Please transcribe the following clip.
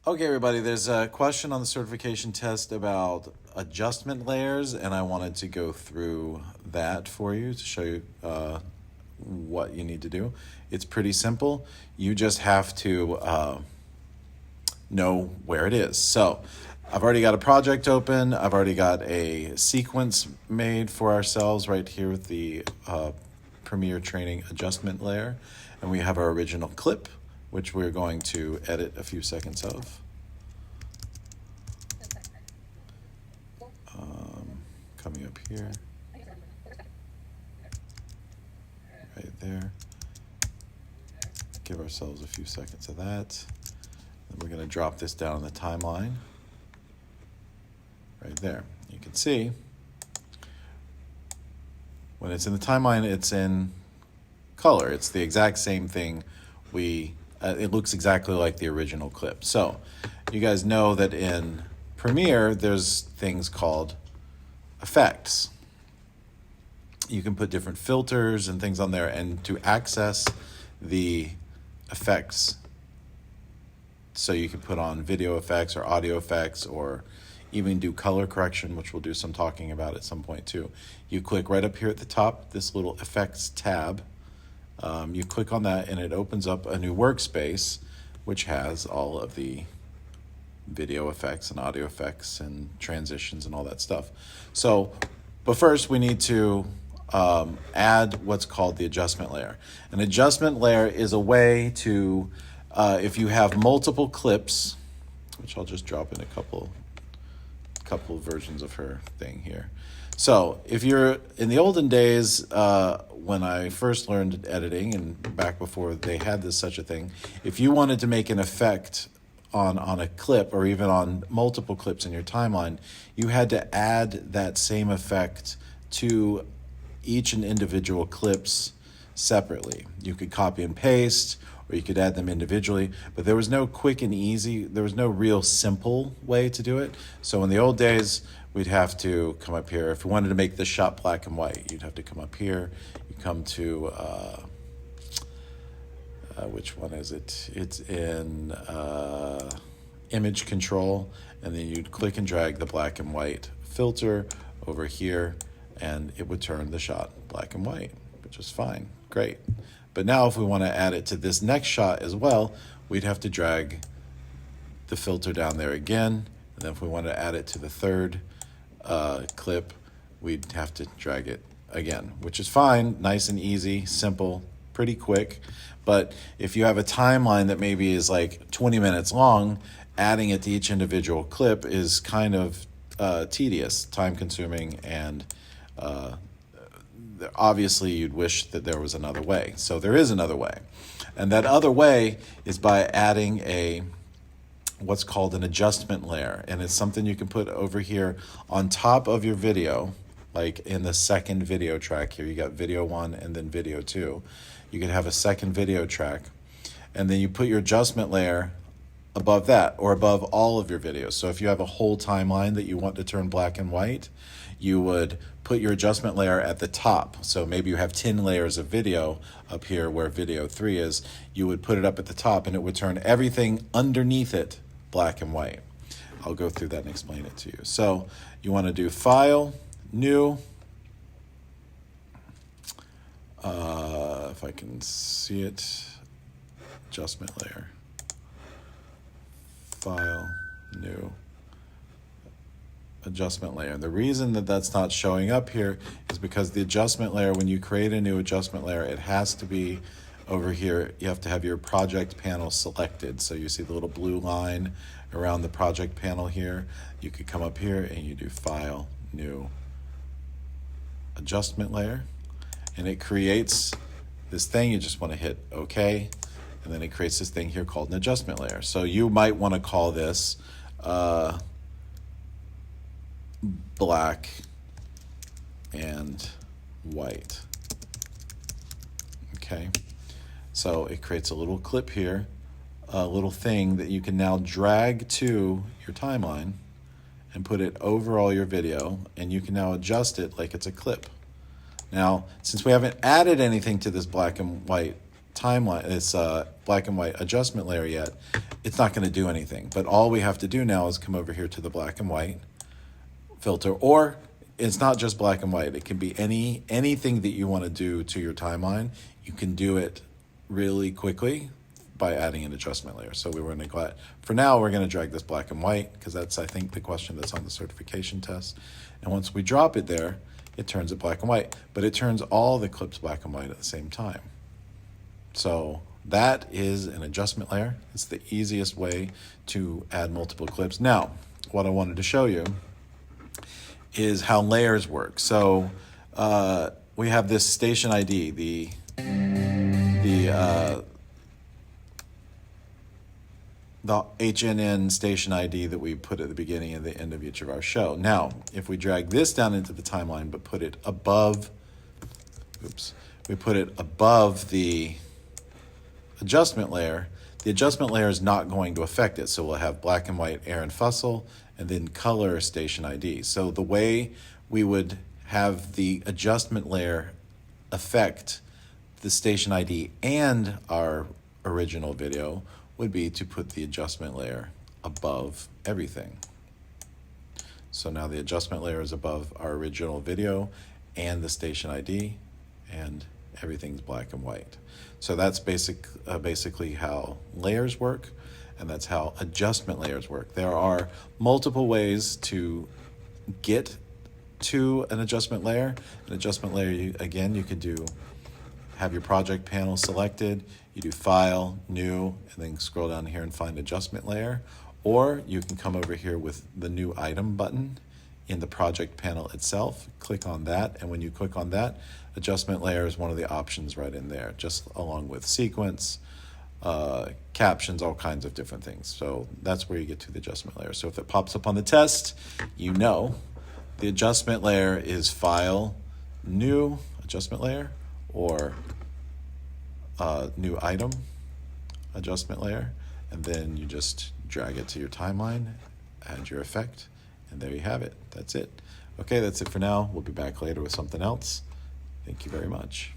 Okay, everybody, there's a question on the certification test about adjustment layers, and I wanted to go through that for you to show you what you need to do. It's pretty simple. You just have to know where it is. So I've already got a project open. I've already got a sequence made for ourselves right here with the Premiere training adjustment layer. And we have our original clip, which we're going to edit a few seconds of. Coming up here, right there. Give ourselves a few seconds of that. Then we're going to drop this down the timeline. Right there. You can see when it's in the timeline, it's in color. It's the exact same thing. It looks exactly like the original clip. So you guys know that in Premiere, there's things called effects. You can put different filters and things on there, and to access the effects, so you can put on video effects or audio effects or even do color correction, which we'll do some talking about at some point too. You click right up here at the top, this little effects tab. You click on that and it opens up a new workspace which has all of the video effects and audio effects and transitions and all that stuff. So, but first we need to add what's called the adjustment layer. An adjustment layer is a way to, if you have multiple clips, which I'll just drop in a couple versions of her thing here. So if you're in the olden days, when I first learned editing and back before they had such a thing, if you wanted to make an effect on a clip or even on multiple clips in your timeline, you had to add that same effect to each and individual clips separately. You could copy and paste, or you could add them individually, but there was no quick and easy, there was no real simple way to do it. So in the old days, we'd have to come up here. If we wanted to make this shot black and white, you'd have to come up here. You come to, which one is it? It's in image control, and then you'd click and drag the black and white filter over here, and it would turn the shot black and white, which is fine, great. But now if we want to add it to this next shot as well, we'd have to drag the filter down there again, and then if we want to add it to the third clip, we'd have to drag it again, which is fine, nice and easy, simple, pretty quick. But if you have a timeline that maybe is like 20 minutes long, adding it to each individual clip is kind of tedious, time-consuming, and obviously you'd wish that there was another way. So there is another way. And that other way is by adding what's called an adjustment layer. And it's something you can put over here on top of your video, like in the second video track here. You got video 1 and then video 2. You could have a second video track. And then you put your adjustment layer above that or above all of your videos. So if you have a whole timeline that you want to turn black and white, you would put your adjustment layer at the top. So maybe you have 10 layers of video up here where video 3 is. You would put it up at the top and it would turn everything underneath it black and white. I'll go through that and explain it to you. So you want to do File, New. If I can see it, adjustment layer. File, New, adjustment layer. And the reason that that's not showing up here is because the adjustment layer, when you create a new adjustment layer, it has to be over here. You have to have your project panel selected. So you see the little blue line around the project panel here. You could come up here and you do File, New, adjustment layer, and it creates this thing. You just want to hit OK, and then it creates this thing here called an adjustment layer. So you might want to call this black and white. Okay, so it creates a little clip here, a little thing that you can now drag to your timeline and put it over all your video, and you can now adjust it like it's a clip. Now, since we haven't added anything to this black and white timeline, this black and white adjustment layer yet, it's not going to do anything. But all we have to do now is come over here to the black and white filter, or it's not just black and white. It can be anything that you want to do to your timeline. You can do it really quickly by adding an adjustment layer. So we were going to for now, we're going to drag this black and white because that's, I think, the question that's on the certification test. And once we drop it there, it turns it black and white, but it turns all the clips black and white at the same time. So that is an adjustment layer. It's the easiest way to add multiple clips. Now, what I wanted to show you is how layers work. So we have this station ID, the HNN station ID that we put at the beginning and the end of each of our show. Now, if we drag this down into the timeline but put it above, we put it above the adjustment layer, the adjustment layer is not going to affect it. So we'll have black and white Aaron Fussell and then color station ID. So the way we would have the adjustment layer affect the station ID and our original video would be to put the adjustment layer above everything. So now the adjustment layer is above our original video and the station ID, and everything's black and white. So that's basically how layers work, and that's how adjustment layers work. There are multiple ways to get to an adjustment layer. An adjustment layer, you could do, have your project panel selected, you do File, New, and then scroll down here and find Adjustment Layer. Or you can come over here with the New Item button in the project panel itself, click on that, and when you click on that, Adjustment Layer is one of the options right in there, just along with sequence, captions, all kinds of different things. So that's where you get to the adjustment layer. So if it pops up on the test, you know the adjustment layer is File, New, Adjustment Layer, or New Item, Adjustment Layer, and then you just drag it to your timeline, add your effect, and there you have it. That's it. Okay, that's it for now. We'll be back later with something else. Thank you very much.